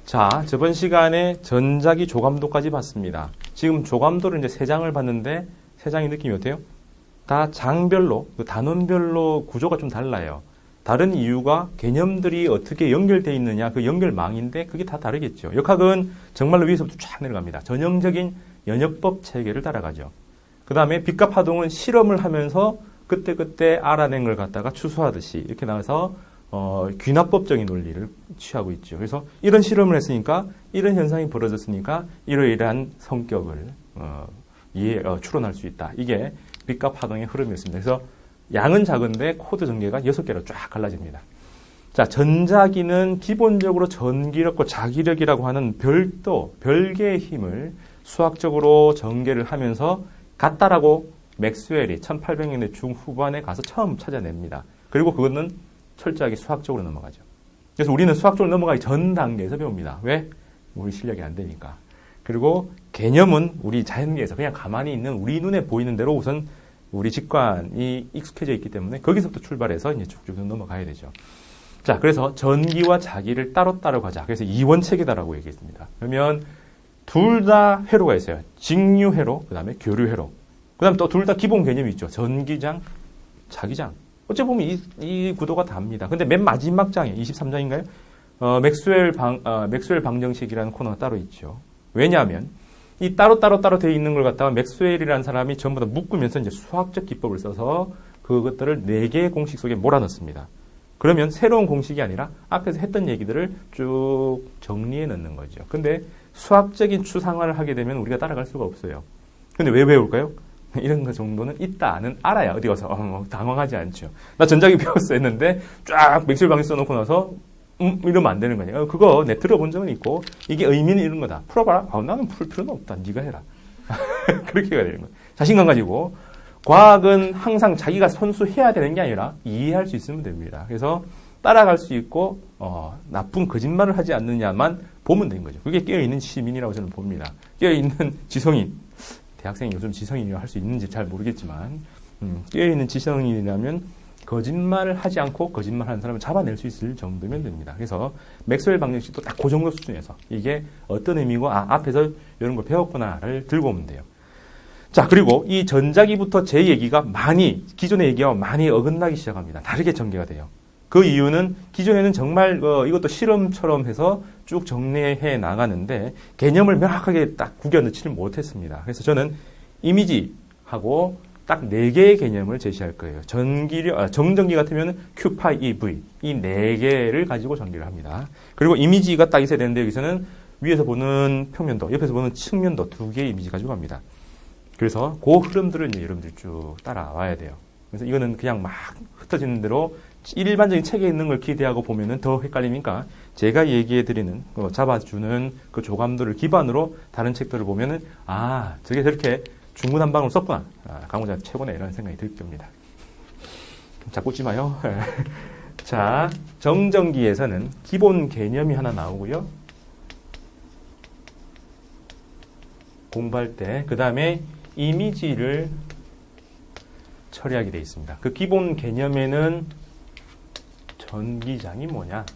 자, 저번 시간에 전자기 조감도까지 봤습니다. 지금 조감도를 이제 3장을 봤는데 3장의 느낌이 어때요? 다 장별로, 단원별로 구조가 좀 달라요. 다른 이유가 개념들이 어떻게 연결되어 있느냐, 그 연결망인데 그게 다 다르겠죠. 역학은 정말로 위에서부터 쫙 내려갑니다. 전형적인 연역법 체계를 따라가죠. 그 다음에 빛과 파동은 실험을 하면서 그때그때 알아낸 걸 갖다가 추수하듯이 이렇게 나와서 귀납법적인 논리를 취하고 있죠. 그래서 이런 실험을 했으니까 이런 현상이 벌어졌으니까 이러이러한 성격을 추론할 수 있다. 이게 빛과 파동의 흐름이었습니다. 그래서 양은 작은데 코드 전개가 6개로 쫙 갈라집니다. 자, 전자기는 기본적으로 전기력과 자기력이라고 하는 별개의 힘을 수학적으로 전개를 하면서 같다라고 맥스웰이 1800년대 중후반에 가서 처음 찾아냅니다. 그리고 그거는 철저하게 수학적으로 넘어가죠. 그래서 우리는 수학적으로 넘어가기 전 단계에서 배웁니다. 왜? 우리 실력이 안 되니까. 그리고 개념은 우리 자연계에서 그냥 가만히 있는 우리 눈에 보이는 대로 우선 우리 직관이 익숙해져 있기 때문에 거기서부터 출발해서 이제 쭉쭉 넘어가야 되죠. 자, 그래서 전기와 자기를 따로따로 가자. 그래서 이원체계다라고 얘기했습니다. 그러면 둘 다 회로가 있어요. 직류회로, 그 다음에 교류회로. 그 다음에 또 둘 다 기본 개념이 있죠. 전기장, 자기장. 어째 보면 이 구도가 답니다. 근데 맨 마지막 장에 23장인가요? 맥스웰 방정식이라는 코너가 따로 있죠. 왜냐하면 이 따로 되어 있는 걸 갖다가 맥스웰이라는 사람이 전부 다 묶으면서 이제 수학적 기법을 써서 그것들을 4개의 공식 속에 몰아넣습니다. 그러면 새로운 공식이 아니라 앞에서 했던 얘기들을 쭉 정리해 넣는 거죠. 근데 수학적인 추상화를 하게 되면 우리가 따라갈 수가 없어요. 근데 왜 배울까요? 이런 거 정도는 있다는 알아야 어디 가서 당황하지 않죠. 나 전자기 배웠어 했는데 쫙 맥스웰 방정 써놓고 나서 이러면 안 되는 거냐. 그거 내 들어본 적은 있고 이게 의미는 이런 거다. 풀어봐라. 나는 풀 필요는 없다. 네가 해라. 그렇게 해야 되는 거예요. 자신감 가지고 과학은 항상 자기가 선수해야 되는 게 아니라 이해할 수 있으면 됩니다. 그래서 따라갈 수 있고 나쁜 거짓말을 하지 않느냐만 보면 되는 거죠. 그게 깨어있는 시민이라고 저는 봅니다. 깨어있는 지성인. 대학생이 요즘 지성인이라고 할 수 있는지 잘 모르겠지만 깨어있는 지성인이라면 거짓말을 하지 않고 거짓말하는 사람을 잡아낼 수 있을 정도면 됩니다. 그래서 맥스웰 방정식도 딱 그 정도 수준에서 이게 어떤 의미고 앞에서 이런 걸 배웠구나를 들고 오면 돼요. 자, 그리고 이 전자기부터 제 얘기가 기존의 얘기와 많이 어긋나기 시작합니다. 다르게 전개가 돼요. 그 이유는 기존에는 정말 이것도 실험처럼 해서 쭉 정리해 나가는데 개념을 명확하게 딱 구겨 넣지를 못했습니다. 그래서 저는 이미지하고 딱 4개의 개념을 제시할 거예요. 정전기 같으면 Q, 파이, E, V 이 4개를 가지고 전개를 합니다. 그리고 이미지가 딱 있어야 되는데 여기서는 위에서 보는 평면도, 옆에서 보는 측면도 2개의 이미지 가지고 갑니다. 그래서 그 흐름들을 이제 여러분들이 쭉 따라와야 돼요. 그래서 이거는 그냥 막 흩어지는 대로 일반적인 책에 있는 걸 기대하고 보면은 더 헷갈리니까 제가 얘기해드리는 잡아주는 그 조감도를 기반으로 다른 책들을 보면은 저게 저렇게 중구난방으로 썼구나. 강호자 최고네 이런 생각이 들 겁니다. 자꾸 웃지 마요. 자, 정전기에서는 기본 개념이 하나 나오고요. 공부할 때 그 다음에 이미지를 처리하게 되어 있습니다. 그 기본 개념에는 전기장이 뭐냐?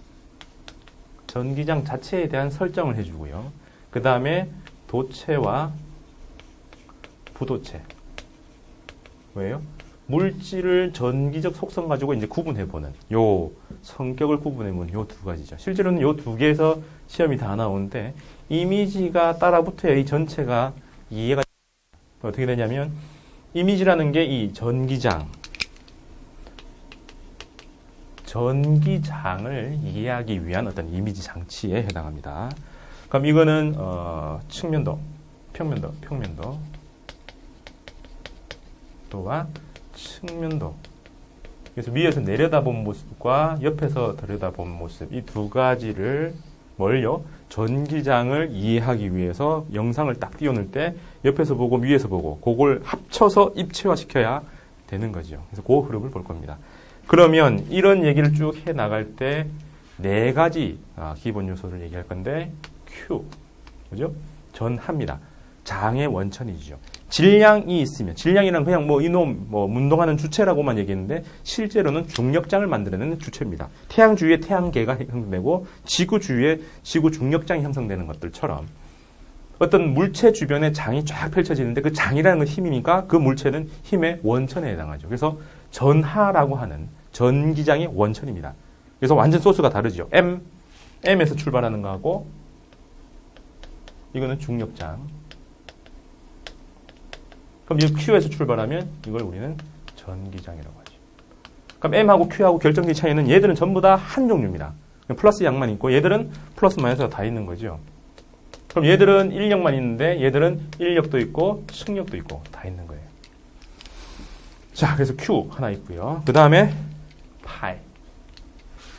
전기장 자체에 대한 설정을 해주고요. 그 다음에 도체와 부도체. 왜요? 물질을 전기적 속성 가지고 이제 구분해보는 요 성격을 구분해보는 요 2가지죠. 실제로는 요 2개에서 시험이 다 나오는데 이미지가 따라붙어야 이 전체가 이해가 어떻게 되냐면 이미지라는 게 이 전기장을 이해하기 위한 어떤 이미지 장치에 해당합니다. 그럼 이거는 측면도, 평면도 또와 측면도. 그래서 위에서 내려다본 모습과 옆에서 들여다본 모습 이 2가지를 뭘요? 전기장을 이해하기 위해서 영상을 딱 띄워놓을 때 옆에서 보고 위에서 보고 그걸 합쳐서 입체화시켜야 되는 거죠. 그래서 그 흐름을 볼 겁니다. 그러면 이런 얘기를 쭉 해 나갈 때 4가지 기본 요소를 얘기할 건데 Q, 그죠? 전하입니다. 장의 원천이죠. 질량이 있으면, 질량이란 그냥 뭐 이놈 운동하는 주체라고만 얘기했는데 실제로는 중력장을 만들어내는 주체입니다. 태양 주위에 태양계가 형성되고 지구 주위에 지구 중력장이 형성되는 것들처럼 어떤 물체 주변에 장이 쫙 펼쳐지는데 그 장이라는 건 힘이니까 그 물체는 힘의 원천에 해당하죠. 그래서 전하라고 하는 전기장의 원천입니다. 그래서 완전 소스가 다르죠. M에서 출발하는 거하고 이거는 중력장. 그럼 이 Q에서 출발하면 이걸 우리는 전기장이라고 하죠. 그럼 M하고 Q하고 결정적인 차이는 얘들은 전부 다 한 종류입니다. 플러스 양만 있고 얘들은 플러스 마이너스가 다 있는 거죠. 그럼 얘들은 인력만 있는데 얘들은 인력도 있고 승력도 있고 다 있는 거예요. 자, 그래서 Q 하나 있고요. 그 다음에 파이.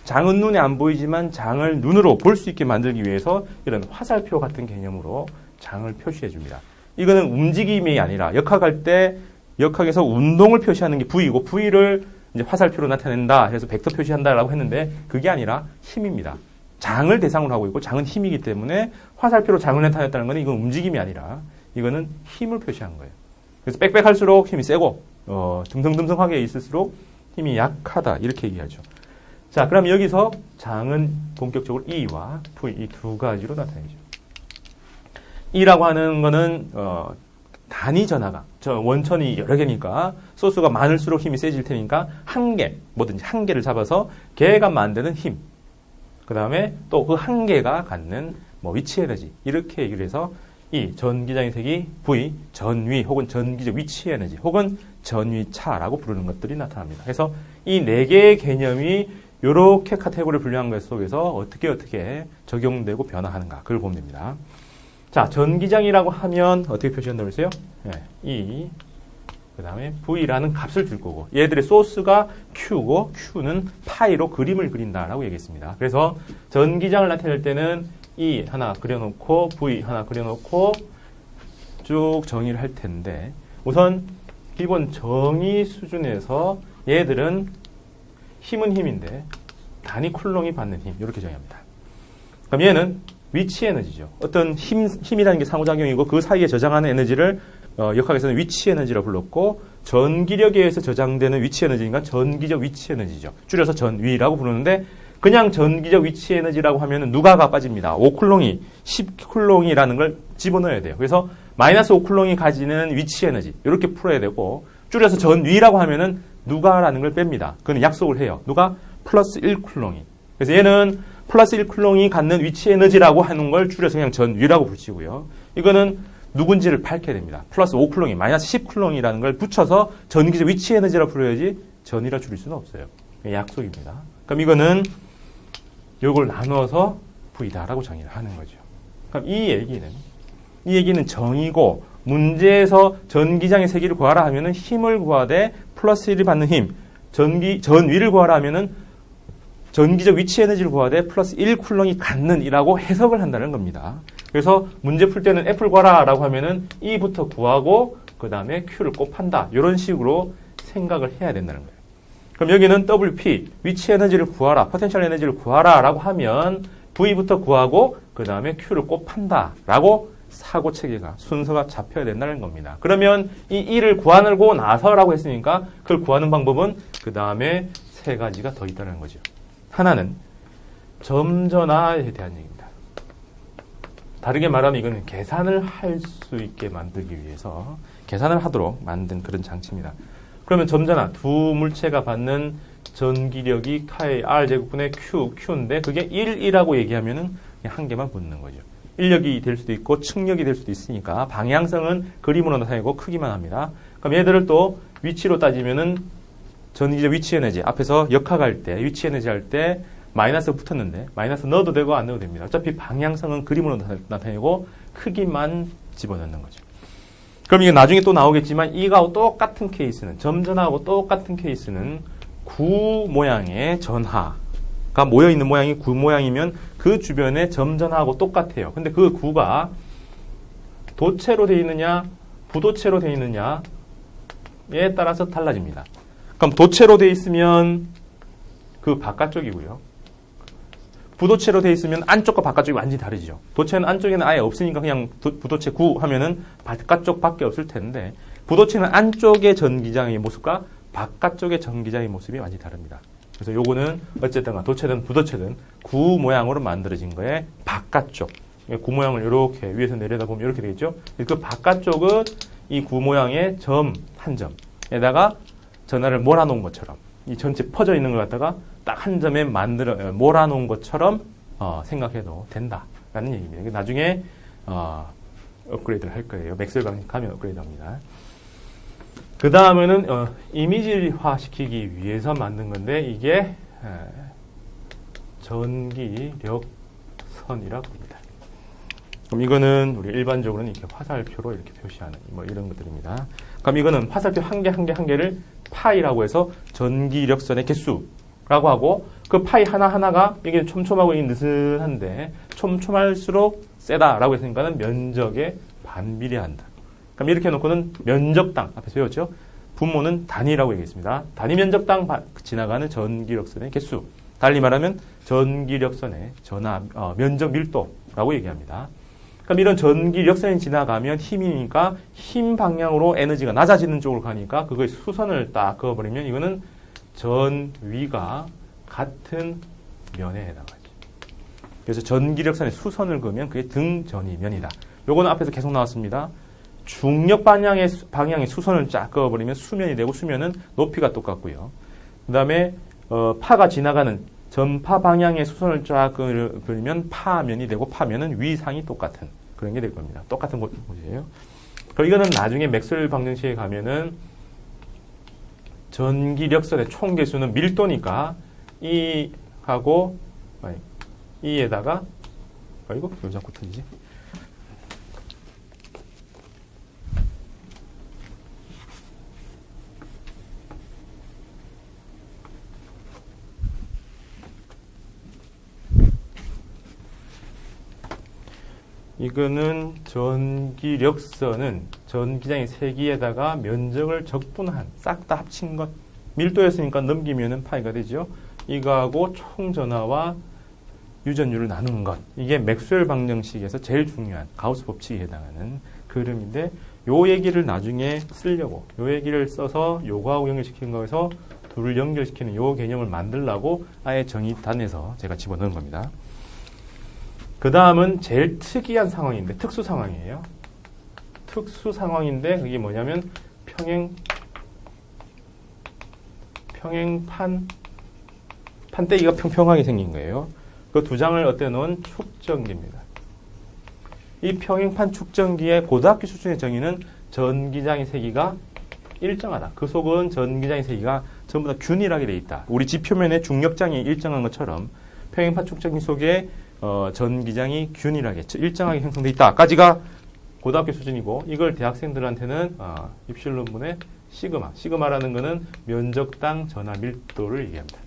장은 눈에 안 보이지만 장을 눈으로 볼 수 있게 만들기 위해서 이런 화살표 같은 개념으로 장을 표시해 줍니다. 이거는 움직임이 아니라 역학할 때 역학에서 운동을 표시하는 게 V이고 V를 이제 화살표로 나타낸다 해서 벡터 표시한다라고 했는데 그게 아니라 힘입니다. 장을 대상으로 하고 있고 장은 힘이기 때문에 화살표로 장을 나타냈다는 건 이건 움직임이 아니라 이거는 힘을 표시한 거예요. 그래서 빽빽할수록 힘이 세고 듬성듬성하게 있을수록 힘이 약하다 이렇게 얘기하죠. 자, 그럼 여기서 장은 본격적으로 E와 V 이 두 가지로 나타내죠. E라고 하는 거는 단위 전하가 원천이 여러 개니까 소스가 많을수록 힘이 세질 테니까 한 개, 뭐든지 한 개를 잡아서 걔가 만드는 힘. 그 다음에 또 그 한 개가 갖는 뭐 위치 에너지 이렇게 얘기를 해서 이 전기장의 색이 V, 전위 혹은 전기적 위치 에너지 혹은 전위차라고 부르는 것들이 나타납니다. 그래서 이 네 개의 개념이 이렇게 카테고리를 분류한 것 속에서 어떻게 적용되고 변화하는가 그걸 보면 됩니다. 자, 전기장이라고 하면 어떻게 표시한다고 했어요? 네, E 그 다음에 V라는 값을 줄 거고 얘들의 소스가 Q고 Q는 파이로 그림을 그린다라고 얘기했습니다. 그래서 전기장을 나타낼 때는 E 하나 그려놓고 V 하나 그려놓고 쭉 정의를 할 텐데 우선 기본 정의 수준에서 얘들은 힘은 힘인데 단위 쿨롱이 받는 힘 이렇게 정의합니다. 그럼 얘는 위치 에너지죠. 어떤 힘이라는 게 상호작용이고 그 사이에 저장하는 에너지를 역학에서는 위치 에너지라고 불렀고 전기력에 의해서 저장되는 위치 에너지니까 전기적 위치 에너지죠. 줄여서 전위라고 부르는데 그냥 전기적 위치 에너지라고 하면 누가가 빠집니다. 5쿨롱이 10쿨롱이라는 걸 집어넣어야 돼요. 그래서 마이너스 5쿨롱이 가지는 위치 에너지 이렇게 풀어야 되고 줄여서 전위라고 하면은 누가라는 걸 뺍니다. 그건 약속을 해요. 누가? 플러스 1쿨롱이. 그래서 얘는 플러스 1쿨롱이 갖는 위치 에너지라고 하는 걸 줄여서 그냥 전위라고 붙이고요. 이거는 누군지를 밝혀야 됩니다. 플러스 5쿨롱이, 마이너스 10쿨롱이라는 걸 붙여서 전기적 위치 에너지라 부르야지 전위라 줄일 수는 없어요. 약속입니다. 그럼 이거는 요걸 나눠서 V다라고 정의를 하는 거죠. 그럼 이 얘기는 정의고 문제에서 전기장의 세기를 구하라 하면은 힘을 구하되 플러스 1이 받는 힘, 전위를 구하라 하면은 전기적 위치 에너지를 구하되 플러스 1쿨롱이 갖는 이라고 해석을 한다는 겁니다. 그래서 문제 풀 때는 F를 구하라 라고 하면은 E부터 구하고 그 다음에 Q를 곱한다. 이런 식으로 생각을 해야 된다는 거예요. 그럼 여기는 WP, 위치 에너지를 구하라, 포텐셜 에너지를 구하라 라고 하면 V부터 구하고 그 다음에 Q를 곱한다 라고 사고 체계가, 순서가 잡혀야 된다는 겁니다. 그러면 이 E를 구하고 나서라고 했으니까 그걸 구하는 방법은 그 다음에 세 가지가 더 있다는 거죠. 하나는 점전화에 대한 얘기입니다. 다르게 말하면 이거는 계산을 할 수 있게 만들기 위해서 계산을 하도록 만든 그런 장치입니다. 그러면 점전화, 두 물체가 받는 전기력이 K, R제곱분의 Q인데 그게 1이라고 얘기하면은 그냥 한 개만 붙는 거죠. 인력이 될 수도 있고 측력이 될 수도 있으니까 방향성은 그림으로 나타내고 크기만 합니다. 그럼 얘들을 또 위치로 따지면은 전기적 위치 에너지 앞에서 역학할 때 위치 에너지 할 때 마이너스 붙었는데 마이너스 넣어도 되고 안 넣어도 됩니다. 어차피 방향성은 그림으로 나타내고 크기만 집어넣는 거죠. 그럼 이게 나중에 또 나오겠지만 이거하고 똑같은 케이스는 점전하고 똑같은 케이스는 구 모양의 전하가 모여있는 모양이 구 모양이면 그 주변에 점전하고 똑같아요. 근데 그 구가 도체로 되어 있느냐 부도체로 되어 있느냐에 따라서 달라집니다. 그럼 도체로 되어 있으면 그 바깥쪽이고요. 부도체로 되어 있으면 안쪽과 바깥쪽이 완전히 다르죠. 도체는 안쪽에는 아예 없으니까 그냥 부도체 9 하면은 바깥쪽밖에 없을 텐데 부도체는 안쪽의 전기장의 모습과 바깥쪽의 전기장의 모습이 완전히 다릅니다. 그래서 요거는 어쨌든 도체든 부도체든 구 모양으로 만들어진 거에 바깥쪽 구 모양을 이렇게 위에서 내려다보면 이렇게 되겠죠. 그 바깥쪽은 이 구 모양의 점 한 점에다가 전하를 몰아놓은 것처럼 이 전체 퍼져 있는 걸 갖다가 딱 한 점에 몰아놓은 것처럼 생각해도 된다라는 얘기입니다. 나중에 업그레이드를 할 거예요. 맥스웰 방식 가면 업그레이드합니다. 그 다음에는 이미지화 시키기 위해서 만든 건데 이게 전기력선이라고 합니다. 그럼 이거는 우리 일반적으로는 이렇게 화살표로 이렇게 표시하는 뭐 이런 것들입니다. 그럼 이거는 화살표 한 개 한 개 한 개를 파이라고 해서 전기력선의 개수라고 하고 그 파이 하나하나가 이게 촘촘하고 느슨한데 촘촘할수록 세다라고 했으니까는 면적에 반비례한다. 그럼 이렇게 해놓고는 면적당 앞에서 배웠죠? 분모는 단위라고 얘기했습니다. 단위 면적당 지나가는 전기력선의 개수. 달리 말하면 전기력선의 면적 밀도라고 얘기합니다. 그럼 이런 전기력선이 지나가면 힘이니까 힘 방향으로 에너지가 낮아지는 쪽으로 가니까 그거의 수선을 딱 그어버리면 이거는 전위가 같은 면에 해당하죠. 그래서 전기력선의 수선을 그으면 그게 등전위면이다. 요거는 앞에서 계속 나왔습니다. 중력 방향의 수선을 쫙 그어버리면 수면이 되고 수면은 높이가 똑같고요. 그 다음에 파가 지나가는 전파 방향의 수선을 쫙 그리면 파면이 되고 파면은 위상이 똑같은 그런 게 될 겁니다. 똑같은 곳이에요. 그리고 이거는 나중에 맥스웰 방정식에 가면은 전기력선의 총 개수는 밀도니까 E하고 E에다가 이거 왜 자꾸 틀리지? 이거는 전기력선은 전기장의 세기에다가 면적을 적분한 싹 다 합친 것 밀도였으니까 넘기면은 파이가 되죠. 이거하고 총전하와 유전율을 나누는 것 이게 맥스웰 방정식에서 제일 중요한 가우스 법칙에 해당하는 그림인데 요 얘기를 나중에 쓰려고 요 얘기를 써서 요거하고 연결시키는 거에서 둘을 연결시키는 요 개념을 만들려고 아예 정의단에서 제가 집어넣은 겁니다. 그 다음은 제일 특이한 상황인데 특수 상황이에요. 특수 상황인데 그게 뭐냐면 판때기가 평평하게 생긴 거예요. 그 두 장을 엿대 놓은 축전기입니다. 이 평행판 축전기의 고등학교 수준의 정의는 전기장의 세기가 일정하다. 그 속은 전기장의 세기가 전부 다 균일하게 돼 있다. 우리 지표면에 중력장이 일정한 것처럼 평행판 축전기 속에 전기장이 균일하게 일정하게 형성돼 있다까지가 고등학교 수준이고 이걸 대학생들한테는 입실론문의 시그마라는 거는 면적당 전하 밀도를 얘기합니다.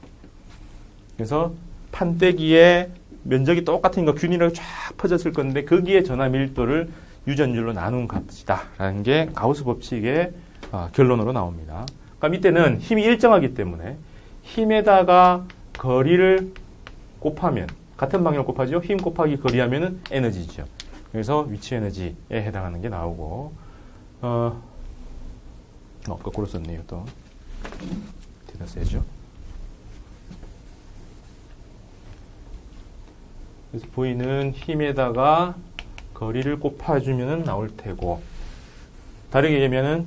그래서 판때기의 면적이 똑같은 거 균일하게 쫙 퍼졌을 건데 거기에 전하 밀도를 유전율로 나눈 값이다라는 게 가우스 법칙의 결론으로 나옵니다. 그러니까 이때는 힘이 일정하기 때문에 힘에다가 거리를 곱하면 같은 방향을 곱하죠. 힘 곱하기 거리 하면은 에너지죠. 그래서 위치 에너지에 해당하는 게 나오고 거꾸로 썼네요. 또 뒤다 써야죠. 그래서 보이는 힘에다가 거리를 곱해주면 나올 테고 다르게 얘기하면은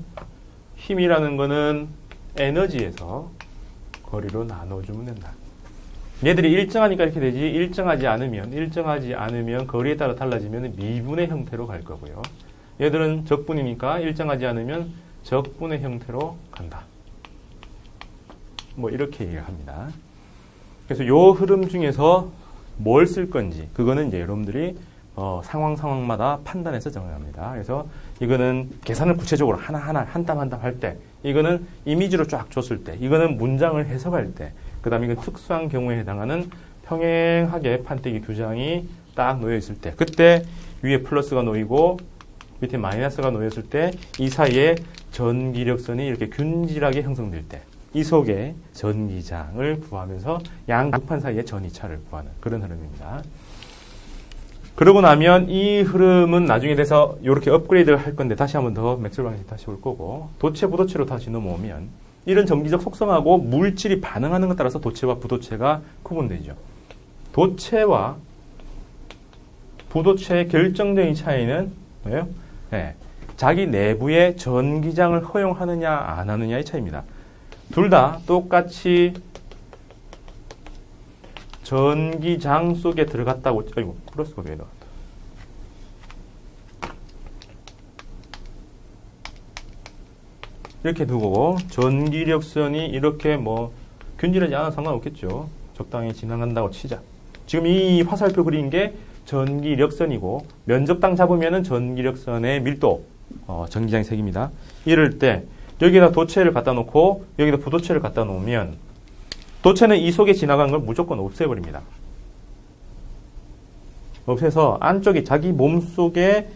힘이라는 거는 에너지에서 거리로 나눠주면 된다. 얘들이 일정하니까 이렇게 되지 일정하지 않으면 거리에 따라 달라지면 미분의 형태로 갈 거고요. 얘들은 적분이니까 일정하지 않으면 적분의 형태로 간다. 뭐 이렇게 얘기를 합니다. 그래서 요 흐름 중에서 뭘 쓸 건지 그거는 이제 여러분들이 상황마다 판단해서 정합니다. 그래서 이거는 계산을 구체적으로 하나하나 한 땀 한 땀 할 때 이거는 이미지로 쫙 줬을 때 이거는 문장을 해석할 때 그 다음에 이건 특수한 경우에 해당하는 평행하게 판때기 두 장이 딱 놓여 있을 때 그때 위에 플러스가 놓이고 밑에 마이너스가 놓였을 때 이 사이에 전기력선이 이렇게 균질하게 형성될 때 이 속에 전기장을 구하면서 양극판 사이의 전이차를 구하는 그런 흐름입니다. 그러고 나면 이 흐름은 나중에 돼서 이렇게 업그레이드를 할 건데 다시 한번 더 맥스웰 방정식 다시 올 거고 도체, 부도체로 다시 넘어오면 이런 전기적 속성하고 물질이 반응하는 것에 따라서 도체와 부도체가 구분되죠. 도체와 부도체의 결정적인 차이는 뭐예요? 네, 자기 내부에 전기장을 허용하느냐 안 하느냐의 차이입니다. 둘 다 똑같이 전기장 속에 들어갔다고, 아이고, 플러스가 왜 나왔다. 이렇게 두고, 전기력선이 이렇게 뭐, 균질하지 않아도 상관없겠죠. 적당히 지나간다고 치자. 지금 이 화살표 그린 게 전기력선이고, 면적당 잡으면은 전기력선의 밀도, 전기장의 색입니다. 이럴 때, 여기다 도체를 갖다 놓고, 여기다 부도체를 갖다 놓으면, 도체는 이 속에 지나간 걸 무조건 없애버립니다. 없애서 안쪽에 자기 몸속에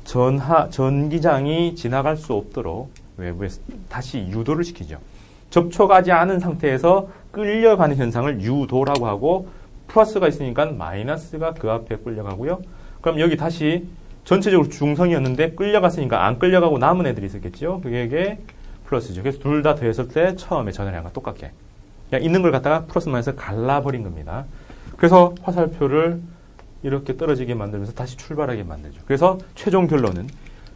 전기장이 지나갈 수 없도록 외부에 다시 유도를 시키죠. 접촉하지 않은 상태에서 끌려가는 현상을 유도라고 하고 플러스가 있으니까 마이너스가 그 앞에 끌려가고요. 그럼 여기 다시 전체적으로 중성이었는데 끌려갔으니까 안 끌려가고 남은 애들이 있었겠죠. 그게 플러스죠. 그래서 둘 다 더했을 때 처음에 전화량과 똑같게 그냥 있는 걸 갖다가 플러스 마이너스 갈라버린 겁니다. 그래서 화살표를 이렇게 떨어지게 만들면서 다시 출발하게 만들죠. 그래서 최종 결론은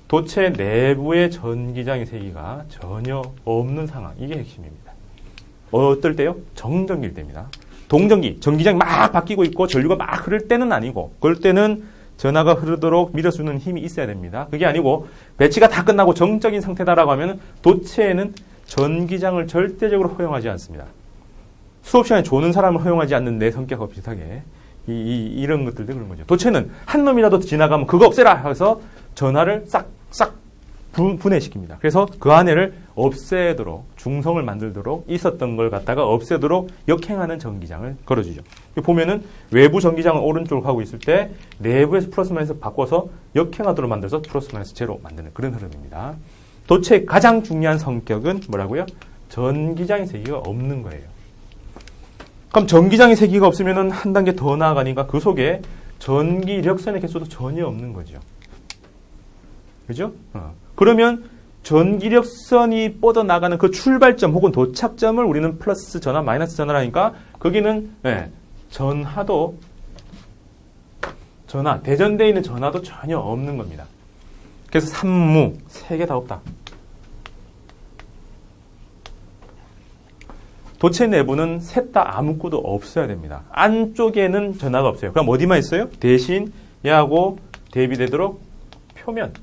도체 내부의 전기장의 세기가 전혀 없는 상황. 이게 핵심입니다. 어떨 때요? 정전기일 때입니다. 동전기, 전기장이 막 바뀌고 있고 전류가 막 흐를 때는 아니고 그럴 때는 전하가 흐르도록 밀어주는 힘이 있어야 됩니다. 그게 아니고 배치가 다 끝나고 정적인 상태다라고 하면 도체에는 전기장을 절대적으로 허용하지 않습니다. 수업 시간에 조는 사람을 허용하지 않는 내 성격과 비슷하게 이런 것들도 그런 거죠. 도체는 한 놈이라도 지나가면 그거 없애라 해서 전하를 싹싹 분해시킵니다. 그래서 그 안에를 없애도록 중성을 만들도록 있었던 걸 갖다가 없애도록 역행하는 전기장을 걸어주죠. 보면은 외부 전기장을 오른쪽으로 가고 있을 때 내부에서 플러스 마이너스 바꿔서 역행하도록 만들어서 플러스 마이너스 제로 만드는 그런 흐름입니다. 도체의 가장 중요한 성격은 뭐라고요? 전기장의 세기가 없는 거예요. 그럼 전기장의 세기가 없으면 한 단계 더 나아가니까 그 속에 전기력선의 개수도 전혀 없는 거죠. 그죠? 그러면 전기력선이 뻗어나가는 그 출발점 혹은 도착점을 우리는 플러스 전하, 마이너스 전하라니까 거기는 전하도 대전되어 있는 전하도 전혀 없는 겁니다. 그래서 산무, 세 개 다 없다. 도체 내부는 셋 다 아무것도 없어야 됩니다. 안쪽에는 전하가 없어요. 그럼 어디만 있어요? 대신 얘하고 대비되도록 표면.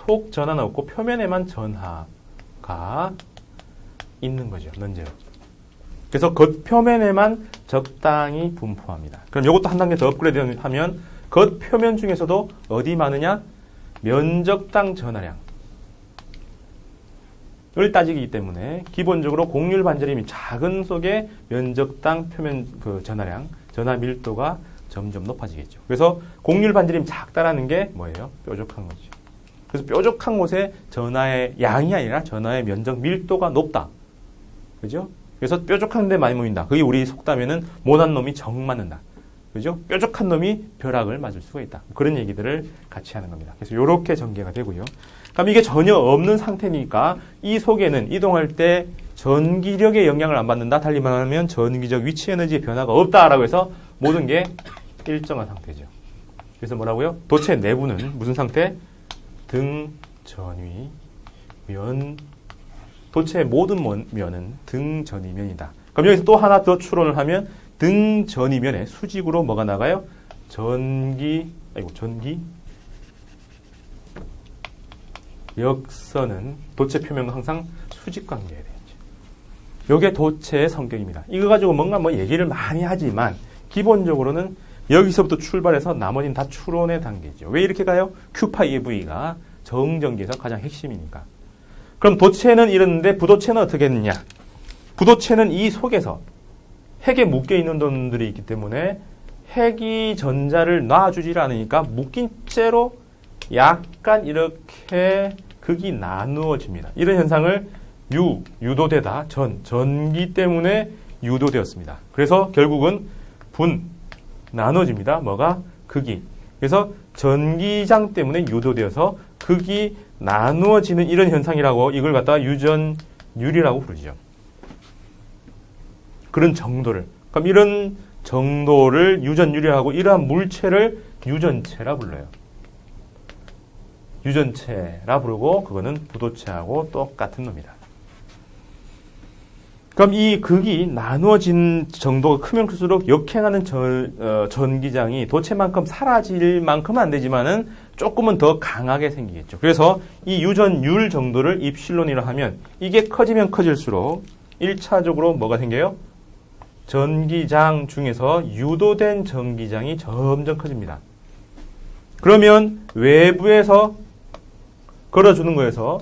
속 전하는 없고 표면에만 전하가 있는 거죠. 넌제로. 그래서 겉표면에만 적당히 분포합니다. 그럼 이것도 한 단계 더 업그레이드 하면 겉표면 중에서도 어디 많으냐? 면적당 전하량. 을 따지기 때문에 기본적으로 곡률 반절임이 작은 속에 면적당 표면 그 전하량, 전하 밀도가 점점 높아지겠죠. 그래서 곡률 반절임이 작다라는 게 뭐예요? 뾰족한 거죠. 그래서 뾰족한 곳에 전하의 양이 아니라 전하의 면적 밀도가 높다. 그죠? 그래서 뾰족한 데 많이 모인다. 그게 우리 속담에는 못한 놈이 정 맞는다. 그죠? 뾰족한 놈이 벼락을 맞을 수가 있다. 그런 얘기들을 같이 하는 겁니다. 그래서 이렇게 전개가 되고요. 그럼 이게 전혀 없는 상태니까 이 속에는 이동할 때 전기력의 영향을 안 받는다. 달리 말하면 전기적 위치 에너지의 변화가 없다라고 해서 모든 게 일정한 상태죠. 그래서 뭐라고요? 도체 내부는 무슨 상태? 등, 전위, 면, 도체의 모든 면은 등, 전위, 면이다. 그럼 여기서 또 하나 더 추론을 하면 등, 전위, 면에 수직으로 뭐가 나가요? 전기 역선은 도체 표면과 항상 수직 관계에 되죠. 이게 도체의 성격입니다. 이거 가지고 뭔가 얘기를 많이 하지만 기본적으로는 여기서부터 출발해서 나머지는 다 추론의 단계죠. 왜 이렇게 가요? Q파이의 V가 정전기에서 가장 핵심이니까. 그럼 도체는 이러는데 부도체는 어떻게 했느냐? 부도체는 이 속에서 핵에 묶여 있는 놈들이 있기 때문에 핵이 전자를 놔주질 않으니까 묶인 채로 약간 이렇게 극이 나누어집니다. 이런 현상을 유도되다, 전기 때문에 유도되었습니다. 그래서 결국은 나누어집니다. 뭐가? 극이. 그래서 전기장 때문에 유도되어서 극이 나누어지는 이런 현상이라고 이걸 갖다가 유전율이라고 부르죠. 그런 정도를. 그럼 이런 정도를 유전율이라고 이러한 물체를 유전체라 불러요. 유전체라 부르고 그거는 부도체하고 똑같은 놈이다. 그럼 이 극이 나누어진 정도가 크면 클수록 역행하는 전기장이 도체만큼 사라질 만큼은 안 되지만은 조금은 더 강하게 생기겠죠. 그래서 이 유전율 정도를 입실론이라 하면 이게 커지면 커질수록 1차적으로 뭐가 생겨요? 전기장 중에서 유도된 전기장이 점점 커집니다. 그러면 외부에서 걸어주는 거에서